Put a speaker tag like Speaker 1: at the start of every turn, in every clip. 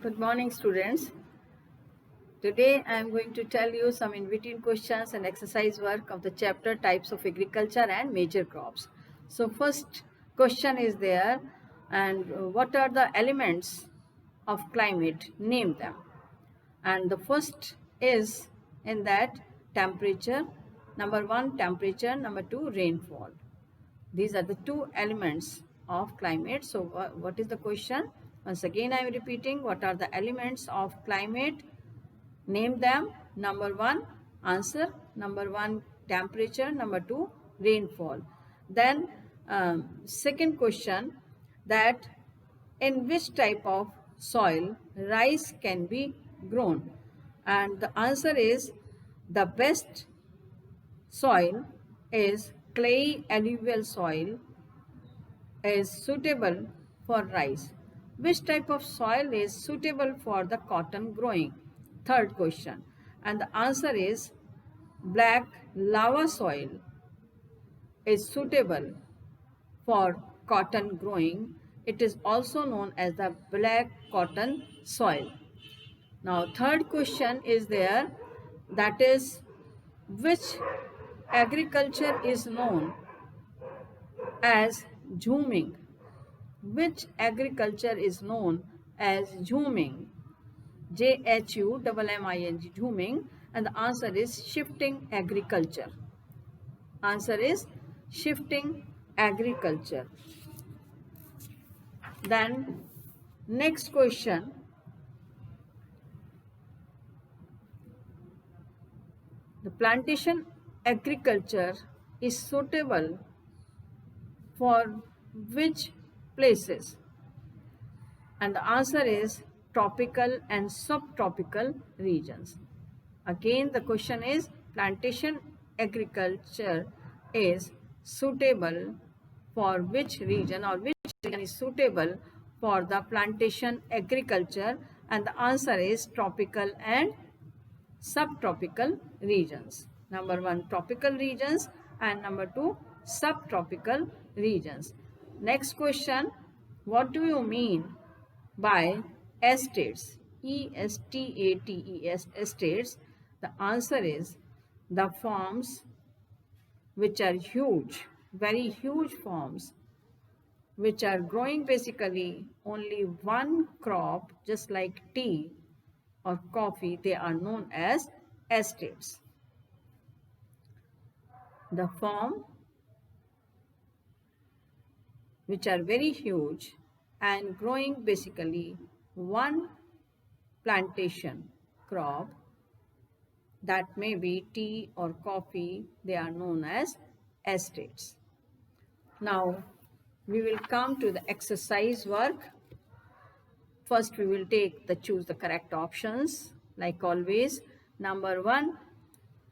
Speaker 1: Good morning, students. Today I am going to tell you some in-between questions and exercise work of the chapter Types of Agriculture and Major Crops. So first question is there, and what are the elements of climate? Name them. And the first is in that temperature. Number one, temperature. Number two, rainfall. These are the two elements of climate. So what is the question? Once again I am repeating, what are the elements of climate? Name them. Number one, answer. Number one, temperature. Number two, rainfall. Then second question, that in which type of soil rice can be grown? And the answer is the best soil is clay alluvial soil is suitable for rice. Which type of soil is suitable for the cotton growing? Third question. And the answer is black lava soil is suitable for cotton growing. It is also known as the black cotton soil. Now third question is there, that is which agriculture is known as zooming? Which agriculture is known as zooming? Zhumming, zooming, and the answer is shifting agriculture. Answer is shifting agriculture. Then next question, the plantation agriculture is suitable for which places? And the answer is tropical and subtropical regions. Again, the question is plantation agriculture is suitable for which region, or which region is suitable for the plantation agriculture? And the answer is tropical and subtropical regions. Number one, tropical regions, and number two, subtropical regions. Next question, what do you mean by estates? Estates, estates. The answer is the farms which are huge, very huge farms, which are growing basically only one crop, just like tea or coffee. They are known as estates. The farm which are very huge and growing basically one plantation crop, that may be tea or coffee, they are known as estates. Now we will come to the exercise work. First we will choose the correct options like always. Number one,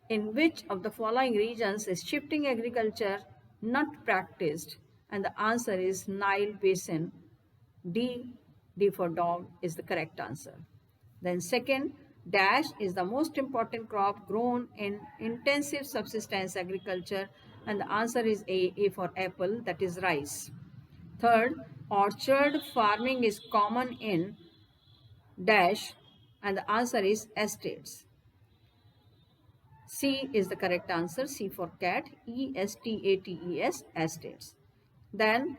Speaker 1: in which of the following regions is shifting agriculture not practiced? And the answer is Nile Basin. D for dog is the correct answer. Then second, dash is the most important crop grown in intensive subsistence agriculture, and the answer is A for apple, that is rice. Third, orchard farming is common in dash, and the answer is estates. C is the correct answer, C for cat, Estates, estates. Then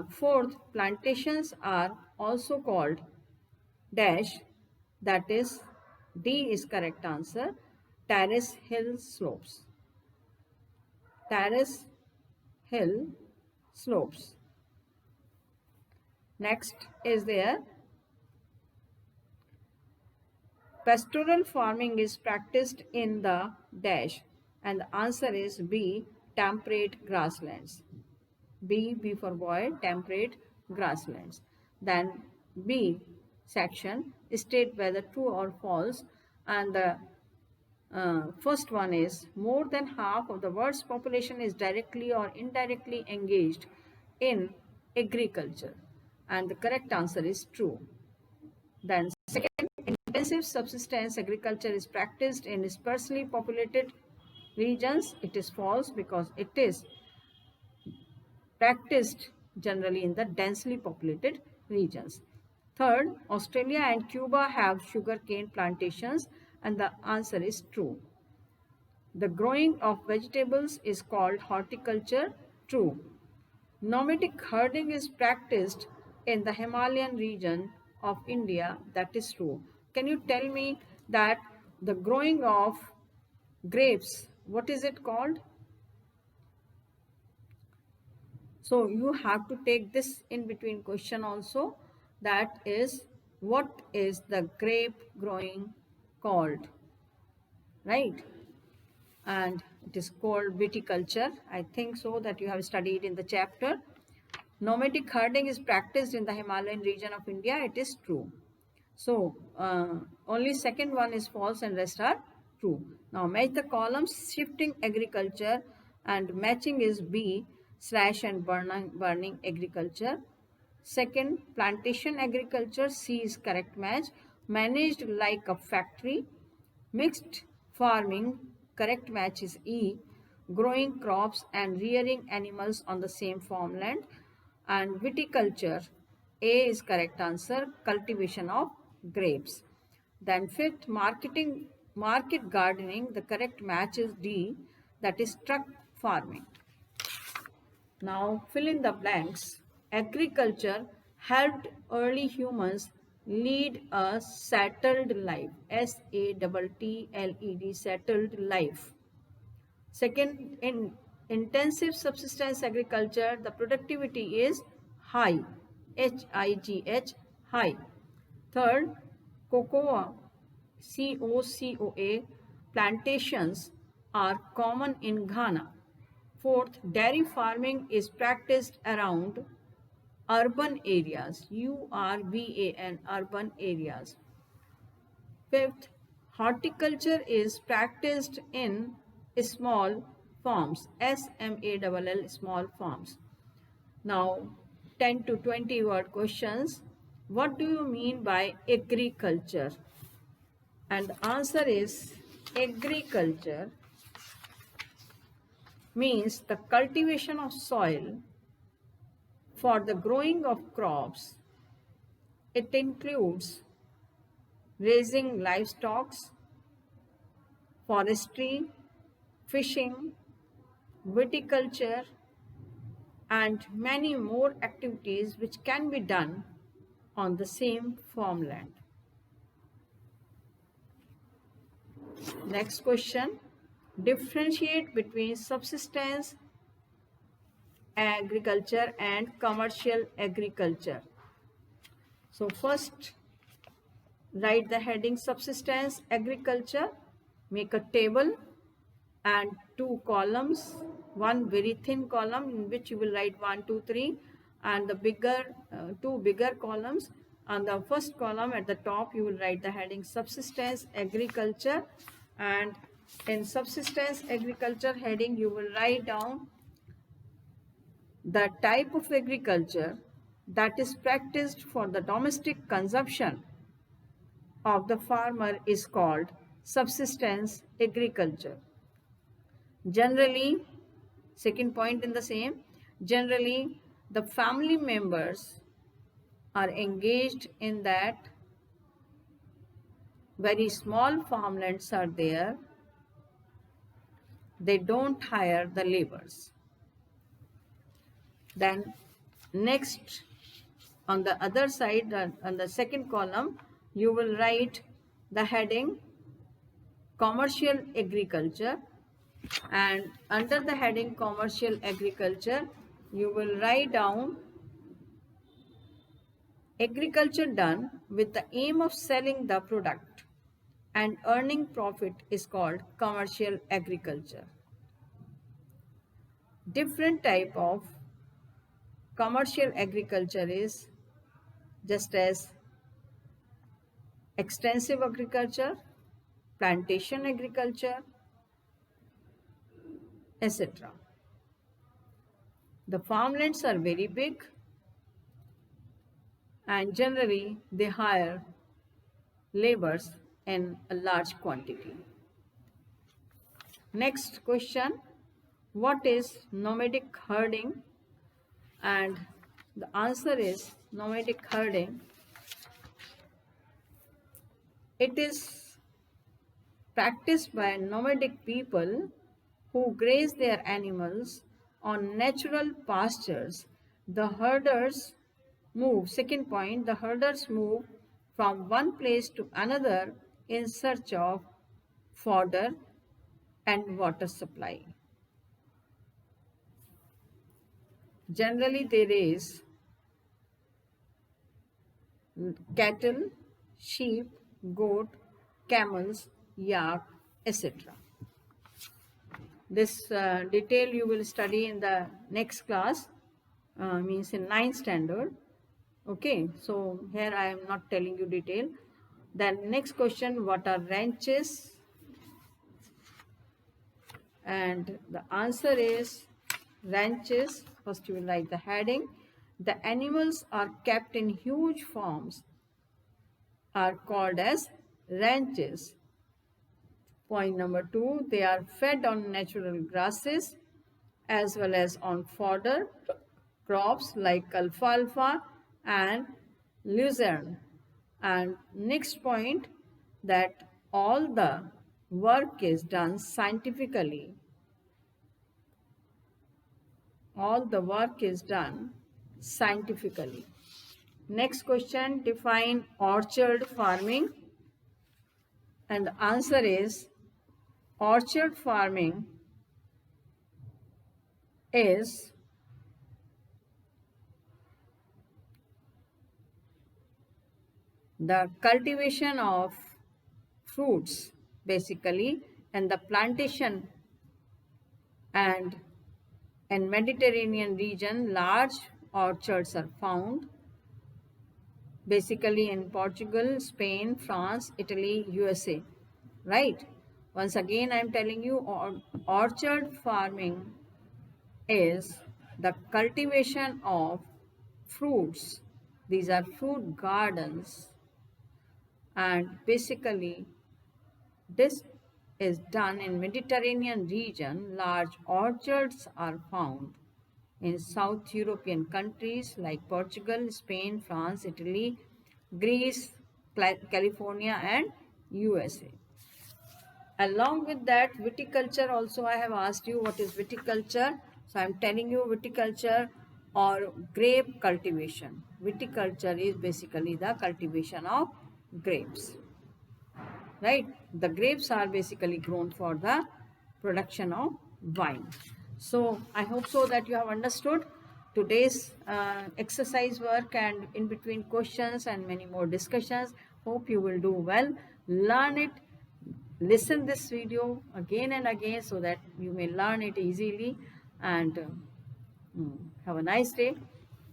Speaker 1: fourth, plantations are also called dash, that is D is correct answer, terrace hill slopes. Terrace hill slopes. Next is there, pastoral farming is practiced in the dash, and the answer is B, temperate grasslands. B for boy, temperate grasslands. Then B section, state whether true or false, and the first one is more than half of the world's population is directly or indirectly engaged in agriculture, and the correct answer is true. Then second, intensive subsistence agriculture is practiced in sparsely populated regions. It is false, because it is practiced generally in the densely populated regions. Third, Australia and Cuba have sugarcane plantations, and the answer is true. The growing of vegetables is called horticulture, true. Nomadic herding is practiced in the Himalayan region of India, that is true. Can you tell me that the growing of grapes, what is it called? So you have to take this in between question also, that is, what is the grape growing called, right? And it is called viticulture. I think so that you have studied in the chapter. Nomadic herding is practiced in the Himalayan region of India. It is true. So only second one is false and rest are true. Now match the columns. Shifting agriculture and matching is B. Slash and burning agriculture. Second, plantation agriculture, C is correct match. Managed like a factory. Mixed farming, correct match is E. Growing crops and rearing animals on the same farmland. And viticulture, A is correct answer, cultivation of grapes. Then fifth, market gardening, the correct match is D, that is truck farming. Now fill in the blanks. Agriculture helped early humans lead a settled life. SATTLED, settled life. Second, in intensive subsistence agriculture, the productivity is high. HIGH, high. Third, cocoa, COCOA, plantations are common in Ghana. Fourth, dairy farming is practiced around urban areas, URBAN, urban areas. Fifth, horticulture is practiced in small farms, SMALL, small farms. Now, 10 to 20 word questions. What do you mean by agriculture? And the answer is agriculture means the cultivation of soil for the growing of crops. It includes raising livestock, forestry, fishing, viticulture, and many more activities which can be done on the same farmland. Next question. Differentiate between subsistence agriculture and commercial agriculture. So first, write the heading subsistence agriculture, make a table and two columns, one very thin column in which you will write 1, 2, 3, and the two bigger columns. On the first column at the top you will write the heading subsistence agriculture, and in subsistence agriculture heading you will write down the type of agriculture that is practiced for the domestic consumption of the farmer is called subsistence agriculture. Generally, second point in the same, generally the family members are engaged in that. Very small farmlands are there. They don't hire the laborers. Then next, on the other side, on the second column, you will write the heading commercial agriculture, and under the heading commercial agriculture you will write down agriculture done with the aim of selling the product and earning profit is called commercial agriculture. Different type of commercial agriculture is just as extensive agriculture, plantation agriculture, etc. The farmlands are very big and generally they hire laborers in a large quantity. Next question, what is nomadic herding? And the answer is nomadic herding It is practiced by nomadic people who graze their animals on natural pastures. The herders second point, the herders move from one place to another in search of fodder and water supply. Generally, they raise cattle, sheep, goat, camels, yak, etc. This detail you will study in the next class, means in 9th standard. Okay, so here I am not telling you detail. Then next question, what are ranches? And the answer is ranches. First you will write the heading. The animals are kept in huge farms, are called as ranches. Point number 2, they are fed on natural grasses as well as on fodder crops like alfalfa and lucerne. And next point, that all the work is done scientifically. All the work is done scientifically. Next question, define orchard farming. And the answer is orchard farming is the cultivation of fruits basically, and the plantation, and in Mediterranean region large orchards are found basically in Portugal, Spain, France, Italy, USA, right? Once again I am telling you, orchard farming is the cultivation of fruits. These are fruit gardens, and basically this is done in Mediterranean region. Large orchards are found in South European countries like Portugal, Spain, France, Italy, Greece, California and USA. Along with that, viticulture also I have asked you what is viticulture. So I am telling you viticulture or grape cultivation. Viticulture is basically the cultivation of grapes. Right? The grapes are basically grown for the production of wine. So I hope so that you have understood today's exercise work and in between questions and many more discussions. Hope you will do well. Learn it. Listen this video again and again so that you may learn it easily, and have a nice day.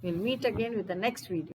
Speaker 1: We'll meet again with the next video.